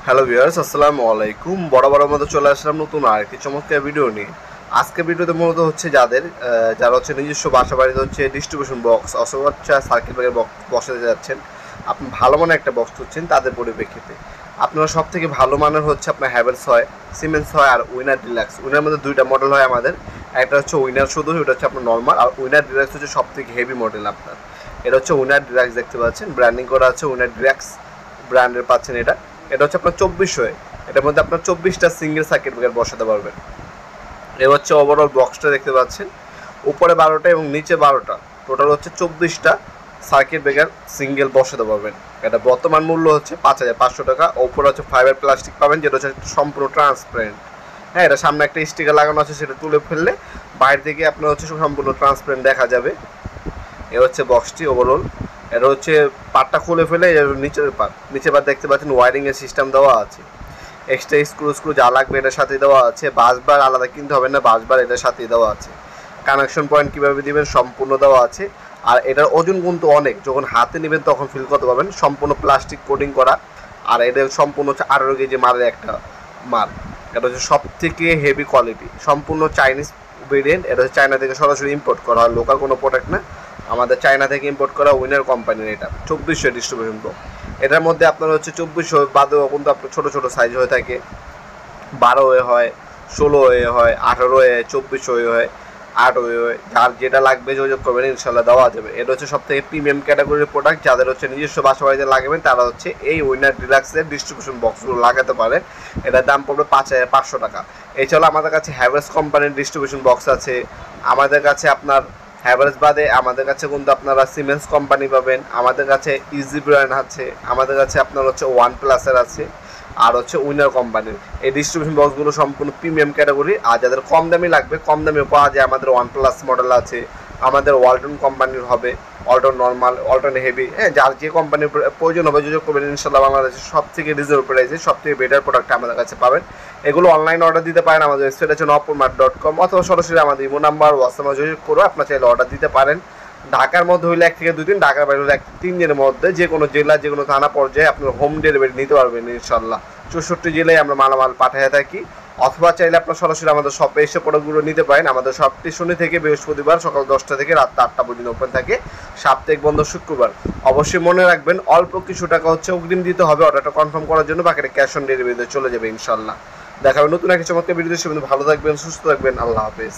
Hello viewers, আসসালামু আলাইকুম। বরাবরের মতো চলে আসলাম নতুন আরেকটি চমৎকার ভিডিও নিয়ে। আজকে ভিডিওতে মূলত হচ্ছে যারা হচ্ছে নিজস্ব বাসা বাড়িতে হচ্ছে ডিস্ট্রিবিউশন বক্স অথবা হচ্ছে সার্কিট ব্রেকার বক্স বসাতে যাচ্ছেন, আপনি ভালো মানের একটা বক্স খুঁজছেন, তাদের পরিপ্রেক্ষিতে আপনারা সব থেকে ভালো মানের হচ্ছে আপনার হ্যাভেলস হয়, সিমেন্স হয় আর উইনার ডিলাক্স। উইনার মধ্যে দুইটা মডেল হয় আমাদের, একটা হচ্ছে উইনার শুধু, ওটা হচ্ছে আপনার নর্মাল, আর উইনার ডিলাক্স হচ্ছে সব থেকে হেভি মডেল আপনার। এটা হচ্ছে উইনার ডিলাক্স, দেখতে পাচ্ছেন ব্র্যান্ডিং করা আছে উইনার ডিলাক্স ব্র্যান্ডের পাচ্ছেন। এটা হচ্ছে আপনার 2400, এটার মধ্যে আপনার 24টা সিঙ্গেল সার্কিট ব্রেকার বসাতে পারবেন। এ হচ্ছে ওভারঅল বক্সটা দেখতে পাচ্ছেন, উপরে 12টা এবং নিচে 12টা, টোটাল হচ্ছে 24টা সার্কিট ব্রেকার সিঙ্গেল বসাতে পারবেন। এটা বর্তমান মূল্য হচ্ছে 5500 টাকা। উপরে হচ্ছে ফাইবার প্লাস্টিক পাবেন, যেটা হচ্ছে সম্পূর্ণ ট্রান্সপারেন্ট। হ্যাঁ, এটা সামনে একটা স্টিকার লাগানো আছে, সেটা তুলে ফেললে বাইরে থেকে আপনার হচ্ছে সম্পূর্ণ ট্রান্সপারেন্ট দেখা যাবে। এ হচ্ছে বক্সটি ওভারঅল। এটা হচ্ছে পার্টটা খুলে ফেলে নিচের পার্ট দেখতে পাচ্ছেন, ওয়ারিংয়ের সিস্টেম দেওয়া আছে, এক্সট্রা স্ক্রু যা লাগবে এটার সাথেই দেওয়া আছে। বাসবার আলাদা কিনতে হবে না, বাসবার এটার সাথেই দেওয়া আছে। কানেকশন পয়েন্ট কীভাবে দিবেন সম্পূর্ণ দেওয়া আছে। আর এটার ওজন কিন্তু অনেক, যখন হাতে নেবেন তখন ফিল করতে পারবেন। সম্পূর্ণ প্লাস্টিক কোটিং করা, আর এটা সম্পূর্ণ হচ্ছে 18 কেজি মালের একটা মাল। এটা হচ্ছে সব থেকে হেভি কোয়ালিটি, সম্পূর্ণ চাইনিজ ভেরিয়েন্ট। এটা হচ্ছে চায়না থেকে সরাসরি ইম্পোর্ট করা হয়, লোকাল কোনো প্রোডাক্ট না, আমাদের চায়না থেকে ইম্পোর্ট করা উইনার কোম্পানির। এটা 2400 ডিস্ট্রিবিউশন বক্স। এটার মধ্যে আপনার হচ্ছে 2400 বাদেও কিন্তু আপনার ছোটো ছোটো সাইজ হয়ে থাকে, 12 হয়, 16 হয়, 18 24 হয়, 8 হয়। যার যেটা লাগবে যোগাযোগ করবেন, ইনশাল্লাহ দেওয়া যাবে। এটা হচ্ছে সব থেকে প্রিমিয়াম ক্যাটাগরির প্রোডাক্ট। যাদের হচ্ছে নিজস্ব বাসা বাড়িতে লাগাবেন তারা হচ্ছে এই উইনার ডিলাক্সের ডিস্ট্রিবিউশন বক্সগুলো লাগাতে পারে। এটার দাম পড়বে 5500 টাকা। এছাড়াও আমাদের কাছে হ্যাভেলস কোম্পানির ডিস্ট্রিবিউশন বক্স আছে। আমাদের কাছে আপনার হ্যাভেলস বাদে আমাদের কাছে কিন্তু আপনারা সিমেন্স কোম্পানি পাবেন, আমাদের কাছে ইজি ব্র্যান্ড আছে, আমাদের কাছে আপনার হচ্ছে ওয়ান প্লাসের আছে, আর হচ্ছে উইনার কোম্পানির। এই ডিস্ট্রিবিউশন বক্সগুলো সম্পূর্ণ প্রিমিয়াম ক্যাটাগরি। আর যাদের কম দামি লাগবে, কম দামিও পাওয়া যায়, আমাদের ওয়ান প্লাস মডেল আছে, আমাদের ওয়ালটন কোম্পানির হবে, ওয়ালটন নর্মাল, ওয়ালটন হেভি। হ্যাঁ, যার যে কোম্পানির প্রয়োজন হবে যোগাযোগ করবেন, ইনশাল্লাহ বাংলাদেশের সব থেকে রিজনেবল প্রাইসে সব থেকে বেটার প্রোডাক্ট আমাদের কাছে পাবেন। এগুলো অনলাইন অর্ডার দিতে পারেন, আমাদের ওয়েবসাইট আছে nopurmart.com, অথবা সরাসরি আমাদের ইমো নাম্বার হোয়াটসঅ্যাপে যোগাযোগ করে আপনার চাইলে অর্ডার দিতে পারেন। ঢাকার মধ্যে হইলে 1 থেকে 2 দিন, ঢাকার বাইরে হলে 1-3 দিনের মধ্যে যে কোনো জেলা, যে কোনো থানা পর্যায়ে আপনার হোম ডেলিভারি নিতে পারবেন ইনশাল্লাহ। 64 জেলায় আমরা মালামাল পাঠিয়ে থাকি। অথবা চাইলে আপনার সরাসরি আমাদের শপে এসে প্রোডাক্টগুলো নিতে পারেন। আমাদের শপটি শনি থেকে বৃহস্পতিবার সকাল 10টা থেকে রাত 8টা পর্যন্ত ওপেন থাকে, সাপ্তাহিক বন্ধ শুক্রবার। অবশ্যই মনে রাখবেন, অল্প কিছু টাকা হচ্ছে অগ্রিম দিতে হবে অর্ডারটা কনফার্ম করার জন্য, বাকিটা ক্যাশ অন ডেলিভারিতে চলে যাবে ইনশাল্লাহ। দেখা হবে নতুন একটা চমৎকার ভিডিও। সে ভালো থাকবেন, সুস্থ থাকবেন, আল্লাহ হাফেজ।